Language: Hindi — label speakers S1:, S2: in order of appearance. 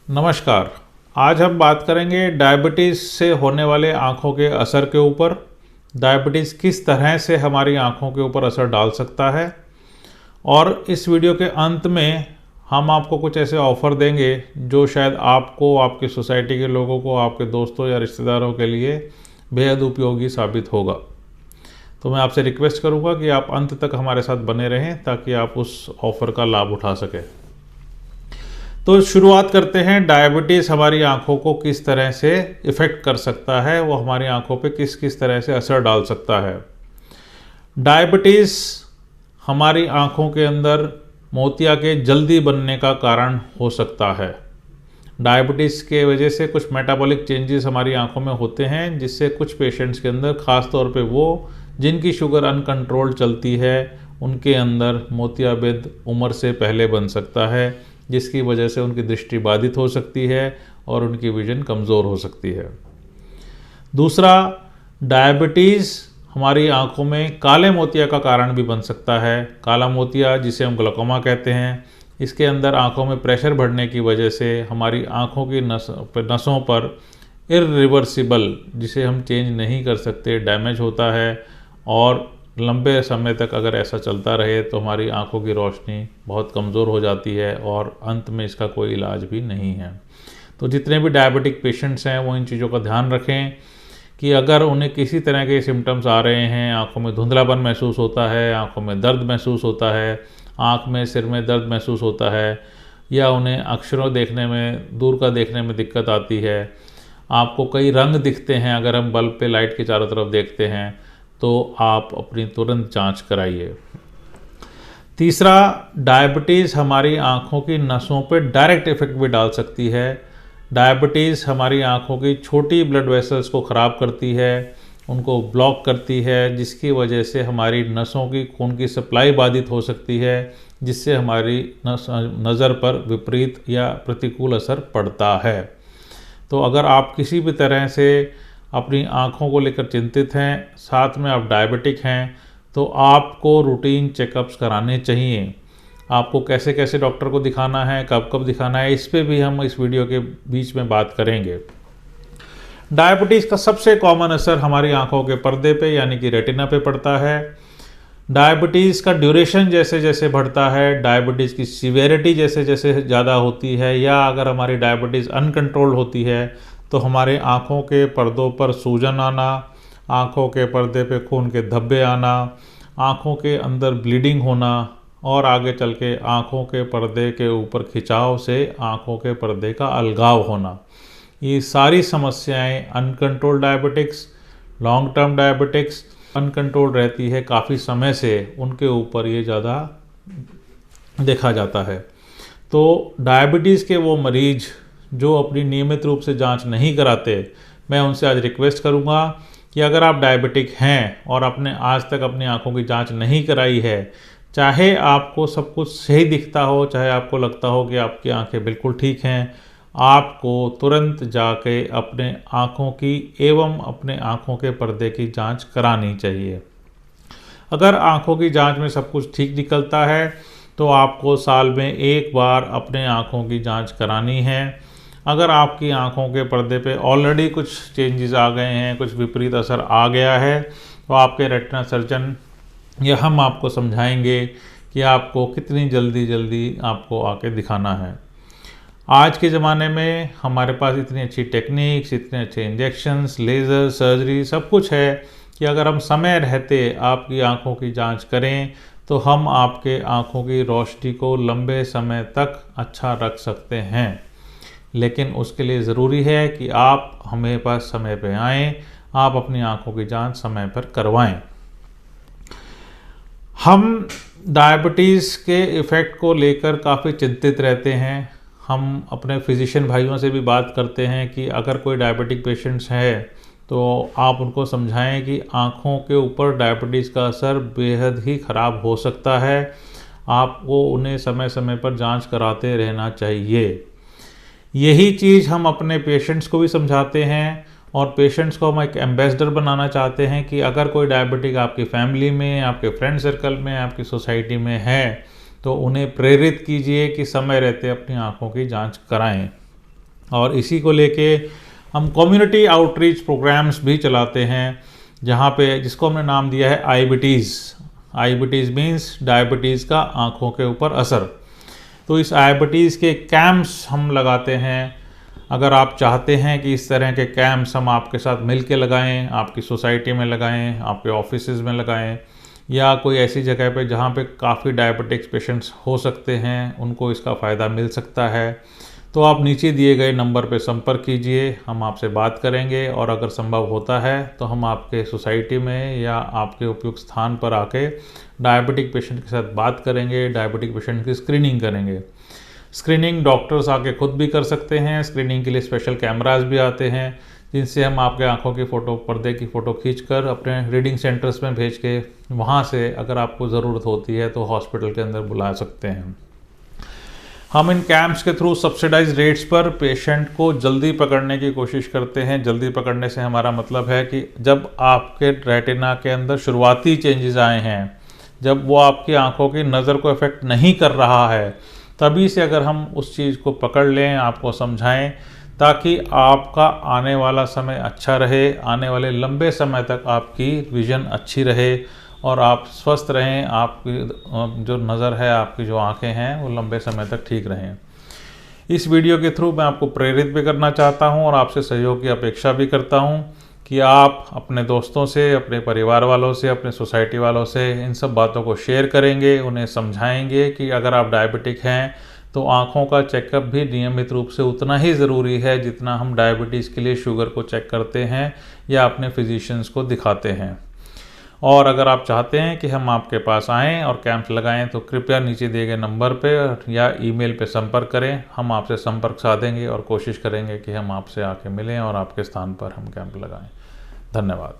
S1: नमस्कार। आज हम बात करेंगे डायबिटीज़ से होने वाले आँखों के असर के ऊपर। डायबिटीज़ किस तरह से हमारी आँखों के ऊपर असर डाल सकता है, और इस वीडियो के अंत में हम आपको कुछ ऐसे ऑफ़र देंगे जो शायद आपको, आपकी सोसाइटी के लोगों को, आपके दोस्तों या रिश्तेदारों के लिए बेहद उपयोगी साबित होगा। तो मैं आपसे रिक्वेस्ट करूँगा कि आप अंत तक हमारे साथ बने रहें ताकि आप उस ऑफ़र का लाभ उठा सकें। तो शुरुआत करते हैं, डायबिटीज़ हमारी आंखों को किस तरह से इफ़ेक्ट कर सकता है, वो हमारी आंखों पे किस किस तरह से असर डाल सकता है। डायबिटीज़ हमारी आंखों के अंदर मोतिया के जल्दी बनने का कारण हो सकता है। डायबिटीज़ के वजह से कुछ मेटाबॉलिक चेंजेस हमारी आंखों में होते हैं, जिससे कुछ पेशेंट्स के अंदर, ख़ास तौर पे वो जिनकी शुगर अनकंट्रोल्ड चलती है, उनके अंदर मोतियाबिंद उम्र से पहले बन सकता है, जिसकी वजह से उनकी दृष्टि बाधित हो सकती है और उनकी विजन कमज़ोर हो सकती है। दूसरा, डायबिटीज़ हमारी आंखों में काले मोतिया का कारण भी बन सकता है। काला मोतिया, जिसे हम ग्लूकोमा कहते हैं, इसके अंदर आंखों में प्रेशर बढ़ने की वजह से हमारी आंखों की नसों पर इरिवर्सिबल, जिसे हम चेंज नहीं कर सकते, डैमेज होता है, और लंबे समय तक अगर ऐसा चलता रहे तो हमारी आंखों की रोशनी बहुत कमज़ोर हो जाती है और अंत में इसका कोई इलाज भी नहीं है। तो जितने भी डायबिटिक पेशेंट्स हैं वो इन चीज़ों का ध्यान रखें कि अगर उन्हें किसी तरह के सिम्टम्स आ रहे हैं, आंखों में धुंधलापन महसूस होता है, आंखों में दर्द महसूस होता है, आंख में, सिर में दर्द महसूस होता है, या उन्हें अक्षरों देखने में, दूर का देखने में दिक्कत आती है, आपको कई रंग दिखते हैं अगर हम बल्ब पे लाइट के चारों तरफ देखते हैं, तो आप अपनी तुरंत जांच कराइए। तीसरा, डायबिटीज़ हमारी आंखों की नसों पर डायरेक्ट इफ़ेक्ट भी डाल सकती है। डायबिटीज़ हमारी आंखों की छोटी ब्लड वेसल्स को ख़राब करती है, उनको ब्लॉक करती है, जिसकी वजह से हमारी नसों की खून की सप्लाई बाधित हो सकती है, जिससे हमारी नज़र पर विपरीत या प्रतिकूल असर पड़ता है। तो अगर आप किसी भी तरह से अपनी आँखों को लेकर चिंतित हैं, साथ में आप डायबिटिक हैं, तो आपको रूटीन चेकअप्स कराने चाहिए। आपको कैसे कैसे डॉक्टर को दिखाना है, कब कब दिखाना है, इस पे भी हम इस वीडियो के बीच में बात करेंगे। डायबिटीज़ का सबसे कॉमन असर हमारी आँखों के पर्दे पे यानी कि रेटिना पे पड़ता है। डायबिटीज़ का ड्यूरेशन जैसे जैसे बढ़ता है, डायबिटीज़ की सीवियरिटी जैसे जैसे ज़्यादा होती है, या अगर हमारी डायबिटीज़ अनकंट्रोल्ड होती है तो हमारे आँखों के पर्दों पर सूजन आना, आँखों के पर्दे पे खून के धब्बे आना, आँखों के अंदर ब्लीडिंग होना, और आगे चल के आँखों के पर्दे के ऊपर खिंचाव से आँखों के पर्दे का अलगाव होना, ये सारी समस्याएं uncontrolled diabetics, long term diabetics, uncontrolled रहती है काफ़ी समय से, उनके ऊपर ये ज़्यादा देखा जाता है। तो डायबिटीज़ के वो मरीज़ जो अपनी नियमित रूप से जांच नहीं कराते, मैं उनसे आज रिक्वेस्ट करूंगा कि अगर आप डायबिटिक हैं और आपने आज तक अपनी आंखों की जांच नहीं कराई है, चाहे आपको सब कुछ सही दिखता हो, चाहे आपको लगता हो कि आपकी आंखें बिल्कुल ठीक हैं, आपको तुरंत जाके अपने आंखों की एवं अपने आंखों के पर्दे की जांच करानी चाहिए। अगर आंखों की जांच में सब कुछ ठीक निकलता है तो आपको साल में एक बार अपने आंखों की जांच करानी है। अगर आपकी आंखों के पर्दे पे ऑलरेडी कुछ चेंजेस आ गए हैं, कुछ विपरीत असर आ गया है, तो आपके रेटिना सर्जन या हम आपको समझाएंगे कि आपको कितनी जल्दी आपको आके दिखाना है। आज के ज़माने में हमारे पास इतनी अच्छी टेक्निक्स, इतने अच्छे इंजेक्शंस, लेज़र, सर्जरी, सब कुछ है कि अगर हम समय रहते आपकी आंखों की जांच करें तो हम आपके आंखों की रोशनी को लंबे समय तक अच्छा रख सकते हैं। लेकिन उसके लिए ज़रूरी है कि आप हमें पास समय पे आएँ, आप अपनी आंखों की जांच समय पर करवाएं। हम डायबिटीज़ के इफ़ेक्ट को लेकर काफ़ी चिंतित रहते हैं। हम अपने फिजिशियन भाइयों से भी बात करते हैं कि अगर कोई डायबिटिक पेशेंट्स है तो आप उनको समझाएं कि आँखों के ऊपर डायबिटीज़ का असर बेहद ही ख़राब हो सकता है, आपको उन्हें समय समय पर जांच कराते रहना चाहिए। यही चीज़ हम अपने पेशेंट्स को भी समझाते हैं, और पेशेंट्स को हम एक एम्बेसडर बनाना चाहते हैं कि अगर कोई डायबिटिक आपकी फैमिली में, आपके फ्रेंड सर्कल में, आपकी सोसाइटी में है तो उन्हें प्रेरित कीजिए कि समय रहते अपनी आँखों की जांच कराएं। और इसी को लेके हम कम्युनिटी आउटरीच प्रोग्राम्स भी चलाते हैं, जहाँ पे जिसको हमने नाम दिया है आईबीटीज़ मीन्स डायबिटीज़ का आँखों के ऊपर असर। तो इस आईबीटीज़ के कैंप्स हम लगाते हैं। अगर आप चाहते हैं कि इस तरह के कैंप्स हम आपके साथ मिल के लगाएँ, आपकी सोसाइटी में लगाएँ, आपके ऑफिसेज़ में लगाएँ, या कोई ऐसी जगह पे जहाँ पे काफ़ी डायबिटिक्स पेशेंट्स हो सकते हैं, उनको इसका फ़ायदा मिल सकता है, तो आप नीचे दिए गए नंबर पे संपर्क कीजिए, हम आपसे बात करेंगे और अगर संभव होता है तो हम आपके सोसाइटी में या आपके उपयुक्त स्थान पर आके डायबिटिक पेशेंट के साथ बात करेंगे, डायबिटिक पेशेंट की स्क्रीनिंग करेंगे। स्क्रीनिंग डॉक्टर्स आके खुद भी कर सकते हैं। स्क्रीनिंग के लिए स्पेशल कैमरास भी आते हैं, जिनसे हम आपके आंखों की फ़ोटो, पर्दे की फ़ोटो खींचकर अपने रीडिंग सेंटर्स में भेज के वहाँ से अगर आपको ज़रूरत होती है तो हॉस्पिटल के अंदर बुला सकते हैं। हम इन कैंप्स के थ्रू सब्सिडाइज रेट्स पर पेशेंट को जल्दी पकड़ने की कोशिश करते हैं। जल्दी पकड़ने से हमारा मतलब है कि जब आपके रेटिना के अंदर शुरुआती चेंजेस आए हैं, जब वो आपकी आंखों की नज़र को इफ़ेक्ट नहीं कर रहा है, तभी से अगर हम उस चीज़ को पकड़ लें, आपको समझाएं, ताकि आपका आने वाला समय अच्छा रहे, आने वाले लंबे समय तक आपकी विज़न अच्छी रहे और आप स्वस्थ रहें, आपकी जो नज़र है, आपकी जो आंखें हैं, वो लंबे समय तक ठीक रहें। इस वीडियो के थ्रू मैं आपको प्रेरित भी करना चाहता हूं और आपसे सहयोग की अपेक्षा भी करता हूं कि आप अपने दोस्तों से, अपने परिवार वालों से, अपने सोसाइटी वालों से इन सब बातों को शेयर करेंगे, उन्हें समझाएंगे कि अगर आप डायबिटिक हैं तो आँखों का चेकअप भी नियमित रूप से उतना ही ज़रूरी है जितना हम डायबिटीज़ के लिए शुगर को चेक करते हैं या अपने फिजिशियंस को दिखाते हैं। और अगर आप चाहते हैं कि हम आपके पास आएँ और कैंप लगाएं तो कृपया नीचे दिए गए नंबर पे या ईमेल पे संपर्क करें। हम आपसे संपर्क साधेंगे और कोशिश करेंगे कि हम आपसे आके मिलें और आपके स्थान पर हम कैंप लगाएं। धन्यवाद।